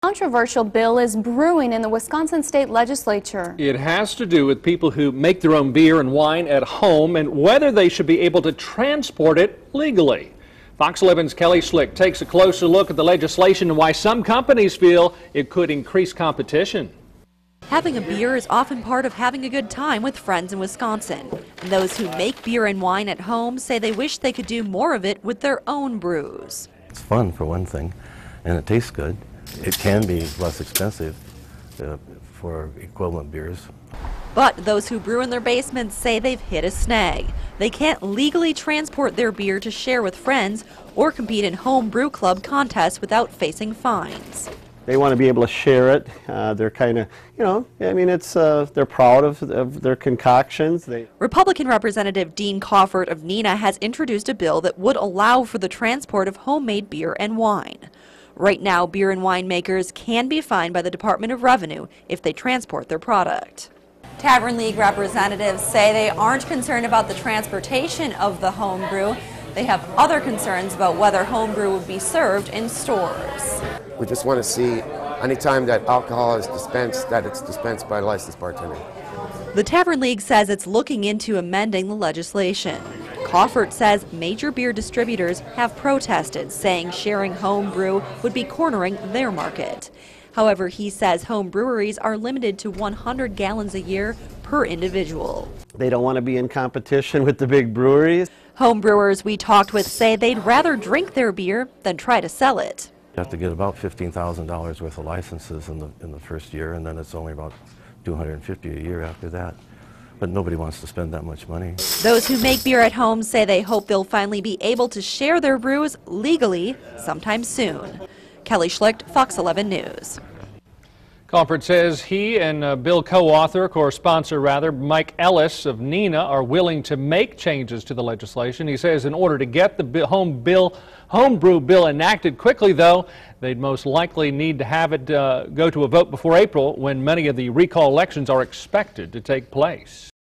Controversial bill is brewing in the Wisconsin State Legislature. It has to do with people who make their own beer and wine at home and whether they should be able to transport it legally. Fox 11's Kelly Schlick takes a closer look at the legislation and why some companies feel it could increase competition. Having a beer is often part of having a good time with friends in Wisconsin. And those who make beer and wine at home say they wish they could do more of it with their own brews. It's fun for one thing, and it tastes good. It can be less expensive for equivalent beers. But those who brew in their basements say they've hit a snag. They can't legally transport their beer to share with friends or compete in home brew club contests without facing fines. They want to be able to share it. They're kind of, they're proud of their concoctions. Republican Representative Dean Coffert of Neenah has introduced a bill that would allow for the transport of homemade beer and wine. Right now, beer and wine makers can be fined by the Department of Revenue if they transport their product. Tavern League representatives say they aren't concerned about the transportation of the home brew. They have other concerns about whether home brew would be served in stores. We just want to see anytime that alcohol is dispensed, that it's dispensed by a licensed bartender. The Tavern League says it's looking into amending the legislation. Coffert says major beer distributors have protested, saying sharing home brew would be cornering their market. However, he says home breweries are limited to 100 gallons a year per individual. They don't want to be in competition with the big breweries. Home brewers we talked with say they'd rather drink their beer than try to sell it. You have to get about $15,000 worth of licenses in the first year, and then it's only about $250 a year after that. But nobody wants to spend that much money. Those who make beer at home say they hope they'll finally be able to share their brews legally sometime soon. Kelly Schlick, Fox 11 News. Coffert says he and bill co-author, co-sponsor rather, Mike Ellis of Neenah are willing to make changes to the legislation. He says in order to get the home brew bill enacted quickly, though, they'd most likely need to have it go to a vote before April, when many of the recall elections are expected to take place.